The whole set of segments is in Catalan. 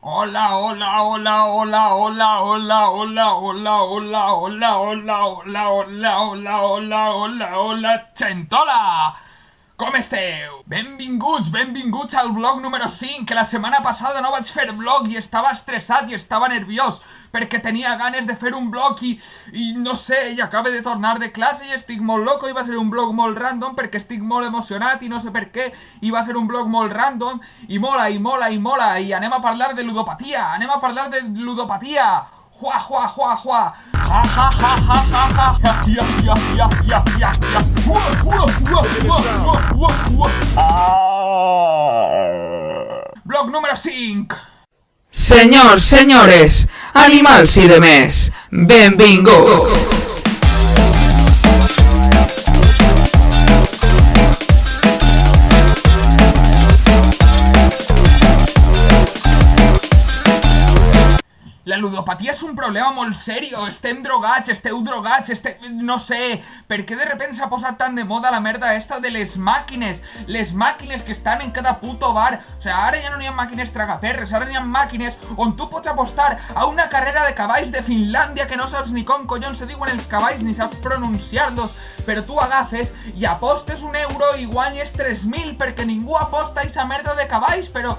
Hola, hola, hola, hola, hola, hola, hola, hola, hola, hola, hola, hola, hola, hola, hola, hola, hola, Centola! Com esteu? Benvinguts al vlog número 5, que la setmana passada no vaig fer vlog i estava estressat i estava nerviós perquè tenia ganes de fer un vlog i no sé, i acabo de tornar de classe i estic molt loco i va ser un vlog molt random perquè estic molt emocionat i no sé per què i va ser un vlog molt random i mola, i mola, i mola i anem a parlar de ludopatia, Juá, juá, juá, juá. Ja, ja, ja, ja, ja, ja. Ja, ja, ja, ja, ja, ja. Blog número 5. Senyors, senyores, animals i demés, benvinguts! La ludopatia és un problema molt serio. Estem drogats, esteu drogats, no sé, per què de repente s'ha posat tan de moda la merda esta de les màquines que estan en cada puto bar. O sigui, ara ja no hi ha màquines tragaperres, ara hi ha màquines on tu pots apostar a una carrera de cavalls de Finlàndia que no saps ni com collons se diuen els cavalls ni saps pronunciar-los, però tu agafes i apostes €1 i guanyes 3.000 perquè ningú aposta a esa merda de cavalls, però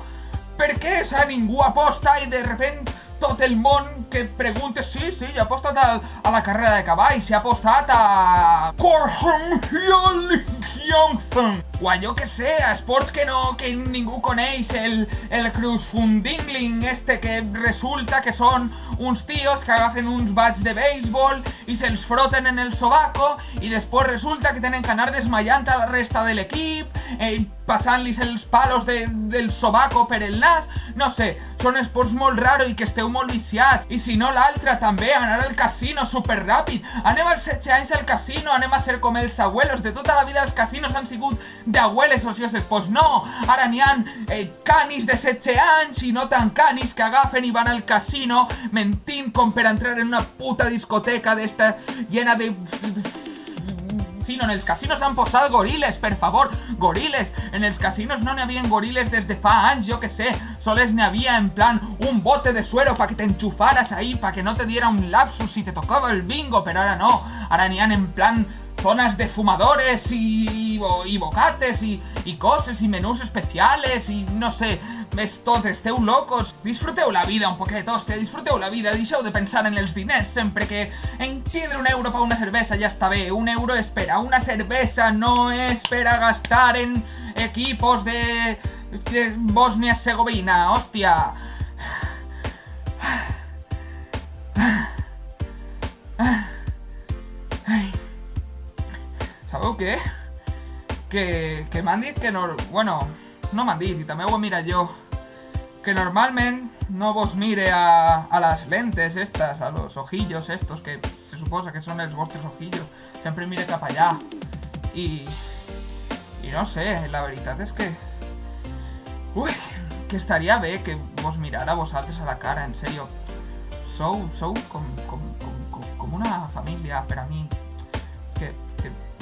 per què? O sigui, ningú aposta i de repente tot el món que pregunta, sí, he apostat a la carrera de cavalls, he apostat a Corham Johnson o a jo que sé, a esports que ningú coneix, el crowdfunding que resulta que són uns tios que agafen uns bats de béisbol i se'ls froten en el sobaco i després resulta que tenen que anar desmaiant a la resta de l'equip, passant-lis els palos del sobaco per el nas, no sé, són esports molt raros i que esteu molt viciats. I si no l'altre també, anar al casino superràpid, anem als 16 anys al casino, anem a ser com els abuelos, de tota la vida els casinos han sigut d'abueles ocioses, pues no, ara n'hi ha canis de 16 anys i no tan canis que agafen i van al casino mentint com per entrar en una puta discoteca d'esta llena de... Sí, no, en els casinos han posat goriles, per favor, goriles. En els casinos no n'hi havia goriles des de fa anys, jo que sé. Soles n'hi havia en plan un bote de suero pa que t'enxufaras ahí, pa que no te diera un lapsus si te tocaba el bingo, però ara no. Ara n'hi ha en plan zonas de fumadores y bocates y cosas y menús especiales y no sé, és tot, esteu locos. Disfruteu la vida un poquet, hòstia, disfruteu la vida, deixeu de pensar en els diners sempre que en tindre €1 per una cervesa ja està bé, €1 és per a una cervesa, no és per a gastar en equipos de Bòsnia-Hercegovina, hòstia. Sabeu què? Que m'han dit que no... Bueno, no m'han dit, i també ho he mirat jo, que normalment no vos mire a las lentes estas, a los ojillos estos, que se suposa que són els vostres ojillos, sempre mire cap allà. I no sé, la veritat és que... Ui, que estaria bé que vos mirara a vosaltres a la cara, en serio. Sou com una família per a mi, que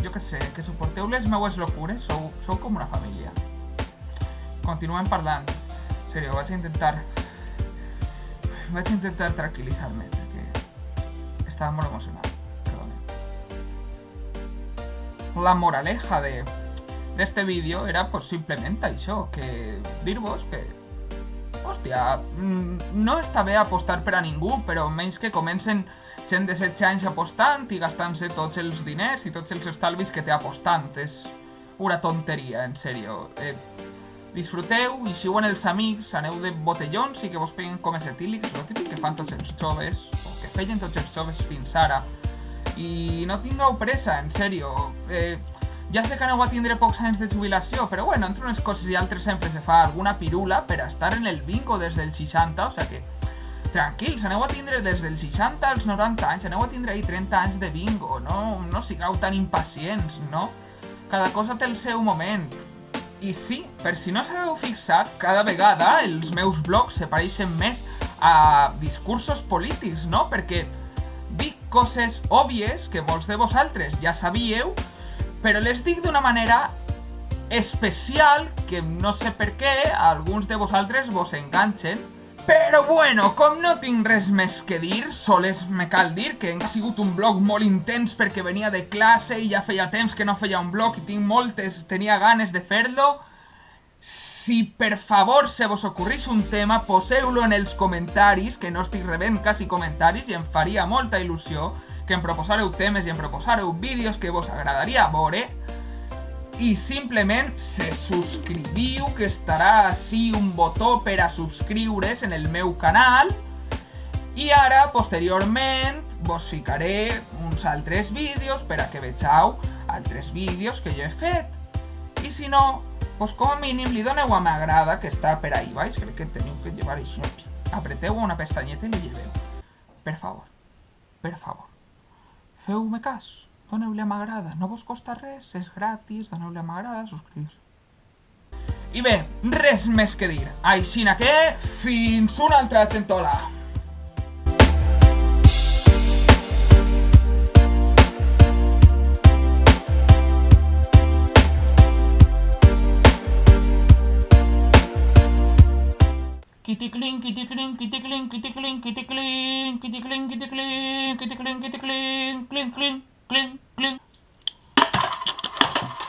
jo que sé, que suporteu les meues locures, sou com una família. Continuem parlant. En serio, vaig intentar tranquil·litzar-me, perquè estava molt emocionat, perdone. La moraleja d'este vídeo era pues simplement això, que dir-vos que, hòstia, no està bé apostar per a ningú, però menys que comencen gent de 16 anys apostant i gastant-se tots els diners i tots els estalvis que té apostant. És una tonteria, en serio. Disfruteu, ixiu en els amics, aneu de botellons i que vos peguen com etílics, lo típic que fan tots els joves, o que feien tots els joves fins ara. I no tingueu pressa, en serio. Ja sé que aneu a tindre pocs anys de jubilació, però bueno, entre unes coses i altres sempre se fa alguna pirula per a estar en el bingo des dels 60, o sigui que tranquils, aneu a tindre des dels 60 als 90 anys, aneu a tindre ahí 30 anys de bingo, no sigueu tan impacients, no? Cada cosa té el seu moment. I sí, per si no s'heu fixat, cada vegada els meus blogs se pareixen més a discursos polítics, no? Perquè dic coses òbvies que molts de vosaltres ja sabíeu, però les dic d'una manera especial que no sé per què alguns de vosaltres vos enganxen Però bueno, com no tinc res més que dir, sols me cal dir que ha sigut un vlog molt intens perquè venia de classe i ja feia temps que no feia un vlog i tenia ganes de fer-lo. Si per favor se vos ocorrís un tema, poseu-lo en els comentaris, que no estic rebent quasi comentaris i em faria molta il·lusió que em proposareu temes i em proposareu vídeos que vos agradaria veure. I simplement se subscriviu, que estarà així un botó per a subscriure's en el meu canal. I ara, posteriorment, vos ficaré uns altres vídeos per a que vegeu altres vídeos que jo he fet. I si no, pues com a mínim li doneu a m'agrada, que està per ahí baix, crec que teniu que llevar això. Apreteu una pestanyeta i li lleveu. Per favor, feu-me cas, doneu-li a m'agrada, no vos costa res, és gratis, doneu-li a m'agrada, subscriu-se. I bé, res més que dir, aixina que fins una altra gentola! Kitty-cling, kitty-cling, kitty-cling, kitty-cling, kitty-cling, kitty-cling, kitty-cling, kitty-cling, kitty-cling, cling, cling, cling, cling.